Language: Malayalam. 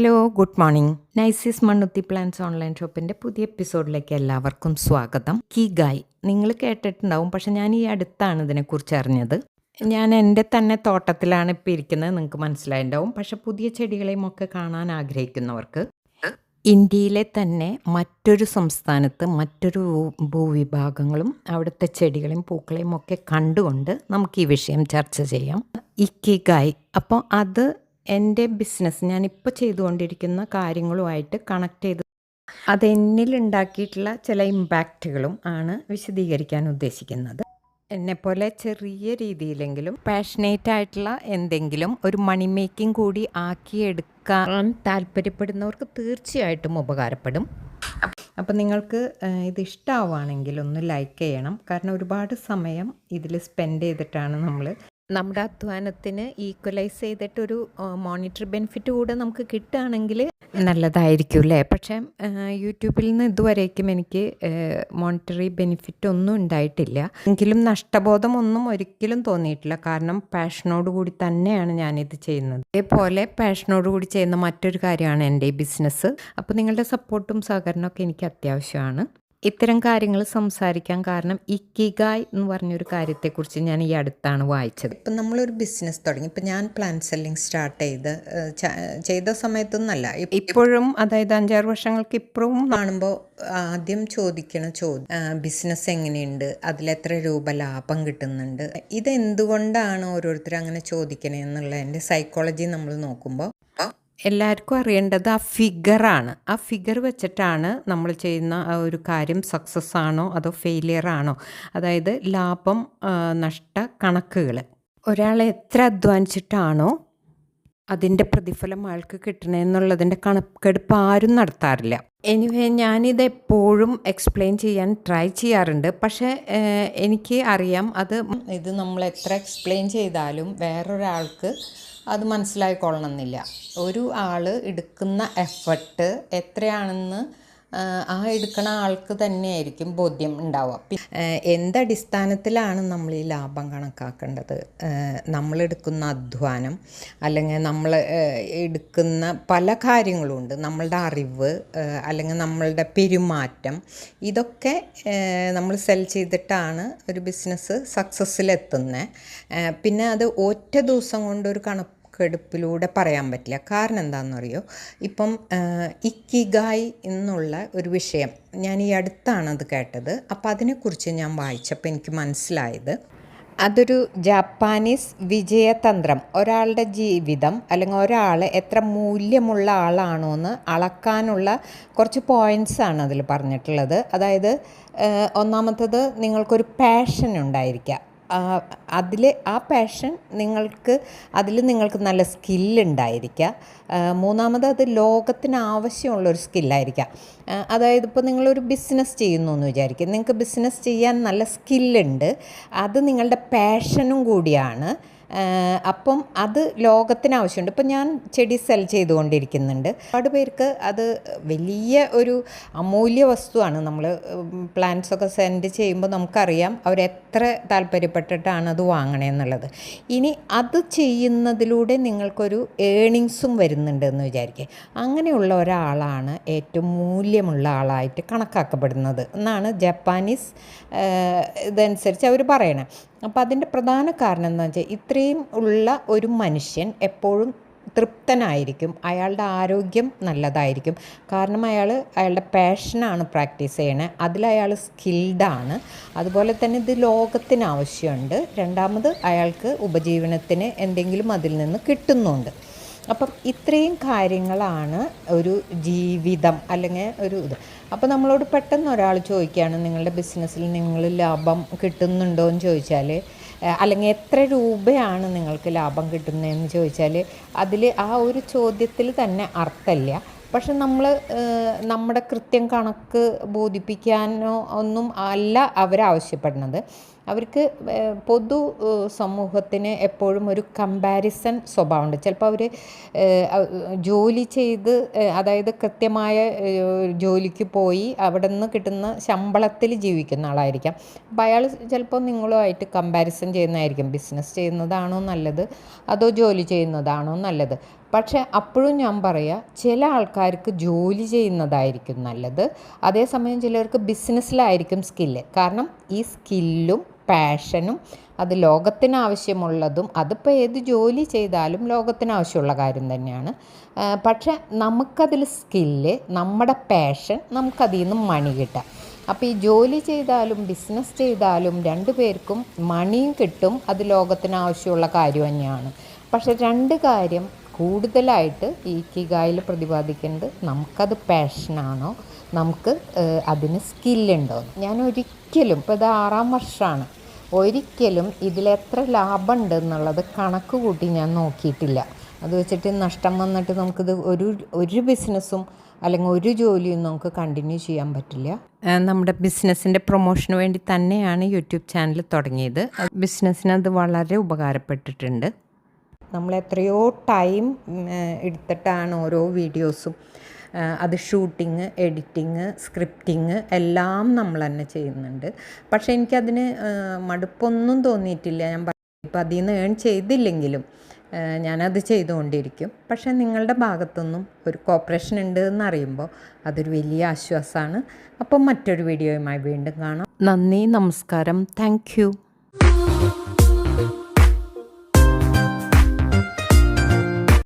Hello, good morning. നൈസിസ് മണ്ണുത്തി പ്ലാന്റ്സ് ഓൺലൈൻ ഷോപ്പിൻ്റെ പുതിയ എപ്പിസോഡിലേക്ക് എല്ലാവർക്കും സ്വാഗതം. കിഗായ് നിങ്ങൾ കേട്ടിട്ടുണ്ടാവും, പക്ഷെ ഞാൻ ഈ അടുത്താണ് ഇതിനെക്കുറിച്ച് അറിഞ്ഞത്. ഞാൻ എൻ്റെ തന്നെ തോട്ടത്തിലാണ് ഇപ്പോൾ ഇരിക്കുന്നത്, നിങ്ങൾക്ക് മനസ്സിലായിട്ടുണ്ടാവും. പക്ഷെ പുതിയ ചെടികളെയും ഒക്കെ കാണാൻ ആഗ്രഹിക്കുന്നവർക്ക് ഇന്ത്യയിലെ തന്നെ മറ്റൊരു സംസ്ഥാനത്ത് മറ്റൊരു ഭൂവിഭാഗങ്ങളും അവിടുത്തെ ചെടികളെയും പൂക്കളെയും ഒക്കെ കണ്ടുകൊണ്ട് നമുക്ക് ഈ വിഷയം ചർച്ച ചെയ്യാം. ഇക്കിഗായ്. അപ്പോൾ അത് എൻ്റെ ബിസിനസ് ഞാനിപ്പോൾ ചെയ്തുകൊണ്ടിരിക്കുന്ന കാര്യങ്ങളുമായിട്ട് കണക്ട് ചെയ്ത് അതെന്നിലുണ്ടാക്കിയിട്ടുള്ള ചില ഇമ്പാക്റ്റുകളും ആണ് വിശദീകരിക്കാൻ ഉദ്ദേശിക്കുന്നത്. എന്നെപ്പോലെ ചെറിയ രീതിയിലെങ്കിലും പാഷനേറ്റ് ആയിട്ടുള്ള എന്തെങ്കിലും ഒരു മണി മേക്കിംഗ് കൂടി ആക്കിയെടുക്കാൻ താല്പര്യപ്പെടുന്നവർക്ക് തീർച്ചയായിട്ടും ഉപകാരപ്പെടും. അപ്പോൾ നിങ്ങൾക്ക് ഇത് ഇഷ്ടമാവുകയാണെങ്കിൽ ഒന്ന് ലൈക്ക് ചെയ്യണം. കാരണം ഒരുപാട് സമയം ഇതിൽ സ്പെൻഡ് ചെയ്തിട്ടാണ് നമ്മുടെ അധ്വാനത്തിന് ഈക്വലൈസ് ചെയ്തിട്ടൊരു മോണിറ്ററി ബെനിഫിറ്റ് കൂടെ നമുക്ക് കിട്ടുകയാണെങ്കിൽ നല്ലതായിരിക്കും അല്ലേ. പക്ഷേ യൂട്യൂബിൽ നിന്ന് ഇതുവരേക്കും എനിക്ക് മോണിറ്ററി ബെനിഫിറ്റ് ഒന്നും ഉണ്ടായിട്ടില്ല. എങ്കിലും നഷ്ടബോധമൊന്നും ഒരിക്കലും തോന്നിയിട്ടില്ല. കാരണം പാഷനോട് കൂടി തന്നെയാണ് ഞാനിത് ചെയ്യുന്നത്. അതേപോലെ പാഷനോട് കൂടി ചെയ്യുന്ന മറ്റൊരു കാര്യമാണ് എൻ്റെ ഈ ബിസിനസ്. അപ്പോൾ നിങ്ങളുടെ സപ്പോർട്ടും സഹകരണമൊക്കെ എനിക്ക് അത്യാവശ്യമാണ്. ഇത്തരം കാര്യങ്ങൾ സംസാരിക്കാൻ കാരണം ഇക്കിഗായ് എന്ന് പറഞ്ഞൊരു കാര്യത്തെക്കുറിച്ച് ഞാൻ ഈ അടുത്താണ് വായിച്ചത്. ഇപ്പം നമ്മളൊരു ബിസിനസ് തുടങ്ങി, ഇപ്പം ഞാൻ പ്ലാന്റ് സെല്ലിങ് സ്റ്റാർട്ട് ചെയ്ത സമയത്തൊന്നല്ല, ഇപ്പോഴും, അതായത് 5-6 വർഷങ്ങൾക്ക് ഇപ്പുറവും കാണുമ്പോൾ ആദ്യം ചോദിക്കണ ചോദ്യം ബിസിനസ് എങ്ങനെയുണ്ട്, അതിലെത്ര രൂപ ലാഭം കിട്ടുന്നുണ്ട്, ഇതെന്തുകൊണ്ടാണ് ഓരോരുത്തർ അങ്ങനെ ചോദിക്കണേ എന്നുള്ള എൻ്റെ സൈക്കോളജി നമ്മൾ നോക്കുമ്പോൾ എല്ലാവർക്കും അറിയേണ്ടത് ആ ഫിഗറാണ്. ആ ഫിഗർ വെച്ചിട്ടാണ് നമ്മൾ ചെയ്യുന്ന ഒരു കാര്യം സക്സസ് ആണോ അതോ ഫെയിലിയർ ആണോ, അതായത് ലാഭം നഷ്ട കണക്കുകൾ. ഒരാൾ എത്ര അധ്വാനിച്ചിട്ടാണോ അതിൻ്റെ പ്രതിഫലം ആൾക്ക് കിട്ടണമെന്നുള്ളതിൻ്റെ കണക്കെടുപ്പ് ആരും നടത്താറില്ല. എനിവേ ഞാനിത് എപ്പോഴും എക്സ്പ്ലെയിൻ ചെയ്യാൻ ട്രൈ ചെയ്യാറുണ്ട്. പക്ഷേ എനിക്ക് അറിയാം ഇത് നമ്മൾ എത്ര എക്സ്പ്ലെയിൻ ചെയ്താലും വേറൊരാൾക്ക് അത് മനസ്സിലായിക്കൊള്ളണമെന്നില്ല. ഒരു ആൾ എടുക്കുന്ന എഫർട്ട് എത്രയാണെന്ന് ആ എടുക്കുന്ന ആൾക്ക് തന്നെയായിരിക്കും ബോധ്യം ഉണ്ടാവുക. എന്തടിസ്ഥാനത്തിലാണ് നമ്മൾ ഈ ലാഭം കണക്കാക്കേണ്ടത്? നമ്മളെടുക്കുന്ന അധ്വാനം, അല്ലെങ്കിൽ നമ്മൾ എടുക്കുന്ന പല കാര്യങ്ങളുമുണ്ട്. നമ്മളുടെ അറിവ്, അല്ലെങ്കിൽ നമ്മളുടെ പെരുമാറ്റം, ഇതൊക്കെ നമ്മൾ സെൽ ചെയ്തിട്ടാണ് ഒരു ബിസിനസ് സക്സസ്സിലെത്തുന്നത്. പിന്നെ അത് ഒറ്റ ദിവസം കൊണ്ടൊരു കണക്കെടുപ്പിലൂടെ പറയാൻ പറ്റില്ല. കാരണം എന്താണെന്നറിയോ, ഇപ്പം ഇക്കിഗായ് എന്നുള്ള ഒരു വിഷയം ഞാൻ ഈ അടുത്താണ് അത് കേട്ടത്. അപ്പോൾ അതിനെക്കുറിച്ച് ഞാൻ വായിച്ചപ്പോൾ എനിക്ക് മനസ്സിലായത് അതൊരു ജാപ്പാനീസ് വിജയതന്ത്രം. ഒരാളുടെ ജീവിതം അല്ലെങ്കിൽ ഒരാൾ എത്ര മൂല്യമുള്ള ആളാണോ എന്ന് അളക്കാനുള്ള കുറച്ച് പോയിൻറ്റ്സാണ് അതിൽ പറഞ്ഞിട്ടുള്ളത്. അതായത് ഒന്നാമത്തത്, നിങ്ങൾക്കൊരു പാഷൻ ഉണ്ടായിരിക്കുക. ആ പാഷൻ നിങ്ങൾക്ക് നല്ല സ്കില്ലുണ്ടായിരിക്കുക. മൂന്നാമത്, അത് ലോകത്തിന് ആവശ്യമുള്ളൊരു സ്കില്ലായിരിക്കാം. അതായത് ഇപ്പോൾ നിങ്ങളൊരു ബിസിനസ് ചെയ്യുന്നു എന്ന് വിചാരിക്കും, നിങ്ങൾക്ക് ബിസിനസ് ചെയ്യാൻ നല്ല സ്കില്ലുണ്ട്, അത് നിങ്ങളുടെ പാഷനും കൂടിയാണ്. അപ്പം അത് ലോകത്തിന് ആവശ്യമുണ്ട്. ഇപ്പം ഞാൻ ചെടി സെൽ ചെയ്തുകൊണ്ടിരിക്കുന്നുണ്ട്. ഒരുപാട് പേർക്ക് അത് വലിയ ഒരു അമൂല്യ വസ്തുവാണ്. നമ്മൾ പ്ലാന്റ്സൊക്കെ സെൻഡ് ചെയ്യുമ്പോൾ നമുക്കറിയാം അവരെത്ര താല്പര്യപ്പെട്ടിട്ടാണ് അത് വാങ്ങണേന്നുള്ളത്. ഇനി അത് ചെയ്യുന്നതിലൂടെ നിങ്ങൾക്കൊരു ഏണിങ്സും വരുന്നുണ്ട് എന്ന് വിചാരിക്കുക. അങ്ങനെയുള്ള ഒരാളാണ് ഏറ്റവും മൂല്യമുള്ള ആളായിട്ട് കണക്കാക്കപ്പെടുന്നത് എന്നാണ് ജപ്പാനീസ് ഇതനുസരിച്ച് അവർ പറയണത്. അപ്പോൾ അതിൻ്റെ പ്രധാന കാരണം എന്താ വെച്ചാൽ, ഇത്രയും ഉള്ള ഒരു മനുഷ്യൻ എപ്പോഴും തൃപ്തനായിരിക്കും, അയാളുടെ ആരോഗ്യം നല്ലതായിരിക്കും. കാരണം അയാളുടെ പാഷനാണ് പ്രാക്ടീസ് ചെയ്യണത്, അതിലയാൾ സ്കിൽഡാണ്. അതുപോലെ തന്നെ ഇത് ലോകത്തിന് ആവശ്യമുണ്ട്. രണ്ടാമത്, അയാൾക്ക് ഉപജീവനത്തിന് എന്തെങ്കിലും അതിൽ നിന്ന് കിട്ടുന്നുണ്ട്. അപ്പം ഇത്രയും കാര്യങ്ങളാണ് ഒരു ജീവിതം അല്ലെങ്കിൽ ഒരു ഇത്. അപ്പോൾ നമ്മളോട് പെട്ടെന്ന് ഒരാൾ ചോദിക്കുകയാണ്, നിങ്ങളുടെ ബിസിനസ്സിൽ നിങ്ങൾ ലാഭം കിട്ടുന്നുണ്ടോ എന്ന് ചോദിച്ചാൽ, അല്ലെങ്കിൽ എത്ര രൂപയാണ് നിങ്ങൾക്ക് ലാഭം കിട്ടുന്നതെന്ന് ചോദിച്ചാൽ, അതിൽ ആ ഒരു ചോദ്യത്തിൽ തന്നെ അർത്ഥമില്ല. പക്ഷെ നമ്മുടെ കൃത്യം കണക്ക് ബോധിപ്പിക്കാനോ ഒന്നും അല്ല അവരാവശ്യപ്പെടുന്നത്. അവർക്ക് പൊതു സമൂഹത്തിന് എപ്പോഴും ഒരു കമ്പാരിസൺ സ്വഭാവമുണ്ട്. ചിലപ്പോൾ അവർ ജോലി ചെയ്ത് അതായത് കൃത്യമായ ജോലിക്ക് പോയി അവിടെ നിന്ന് കിട്ടുന്ന ശമ്പളത്തിൽ ജീവിക്കുന്ന ആളായിരിക്കാം. അപ്പോൾ അയാൾ ചിലപ്പോൾ നിങ്ങളുമായിട്ട് കമ്പാരിസൺ ചെയ്യുന്നതായിരിക്കും. ബിസിനസ് ചെയ്യുന്നതാണോ നല്ലത് അതോ ജോലി ചെയ്യുന്നതാണോ നല്ലത്? പക്ഷേ അപ്പോഴും ഞാൻ പറയാം, ചില ആൾക്കാർക്ക് ജോലി ചെയ്യുന്നതായിരിക്കും നല്ലത്. അതേസമയം ചിലർക്ക് ബിസിനസ്സിലായിരിക്കും സ്കില്ല്. കാരണം ഈ സ്കില്ലും പാഷനും അത് ലോകത്തിനാവശ്യമുള്ളതും, അതിപ്പോൾ ഏത് ജോലി ചെയ്താലും ലോകത്തിനാവശ്യമുള്ള കാര്യം തന്നെയാണ്. പക്ഷേ നമുക്കതിൽ സ്കില്ല്, നമ്മുടെ പാഷൻ, നമുക്കതിൽ നിന്ന് മണി കിട്ടാം. അപ്പോൾ ഈ ജോലി ചെയ്താലും ബിസിനസ് ചെയ്താലും രണ്ടു പേർക്കും മണിയും കിട്ടും. അത് ലോകത്തിനാവശ്യമുള്ള കാര്യം തന്നെയാണ്. പക്ഷെ രണ്ട് കാര്യം കൂടുതലായിട്ട് ഈ ഇക്കിഗായിൽ പ്രതിപാദിക്കുന്നത്, നമുക്കത് പാഷനാണോ, നമുക്ക് അതിന് സ്കില്ലുണ്ടോ. ഞാൻ ഒരിക്കലും, ഇപ്പോൾ ഇത് 6ാം വർഷമാണ്, ഒരിക്കലും ഇതിലെത്ര ലാഭമുണ്ട് എന്നുള്ളത് കണക്ക് കൂട്ടി ഞാൻ നോക്കിയിട്ടില്ല. അത് വെച്ചിട്ട് നഷ്ടം വന്നിട്ട് നമുക്കിത് ഒരു ബിസിനസ്സും അല്ലെങ്കിൽ ഒരു ജോലിയും നമുക്ക് കണ്ടിന്യൂ ചെയ്യാൻ പറ്റില്ല. നമ്മുടെ ബിസിനസ്സിൻ്റെ പ്രൊമോഷന് വേണ്ടി തന്നെയാണ് യൂട്യൂബ് ചാനൽ തുടങ്ങിയത്. ബിസിനസ്സിന് അത് വളരെ ഉപകാരപ്പെട്ടിട്ടുണ്ട്. നമ്മൾ എത്രയോ ടൈം എടുത്തിട്ടാണ് ഓരോ വീഡിയോസും, അത് ഷൂട്ടിങ്, എഡിറ്റിങ്, സ്ക്രിപ്റ്റിങ് എല്ലാം നമ്മൾ തന്നെ ചെയ്യുന്നുണ്ട്. പക്ഷേ എനിക്കതിന് മടുപ്പൊന്നും തോന്നിയിട്ടില്ല. ഞാൻ ഇപ്പോൾ അതിൽ നിന്ന് ഏൺ ചെയ്തില്ലെങ്കിലും ഞാനത് ചെയ്തുകൊണ്ടിരിക്കും. പക്ഷേ നിങ്ങളുടെ ഭാഗത്തുനിന്നും ഒരു കോപ്പറേഷൻ ഉണ്ട് എന്നറിയുമ്പോൾ അതൊരു വലിയ ആശ്വാസമാണ്. അപ്പം മറ്റൊരു വീഡിയോയുമായി വീണ്ടും കാണാം. നന്ദി, നമസ്കാരം, താങ്ക് യു.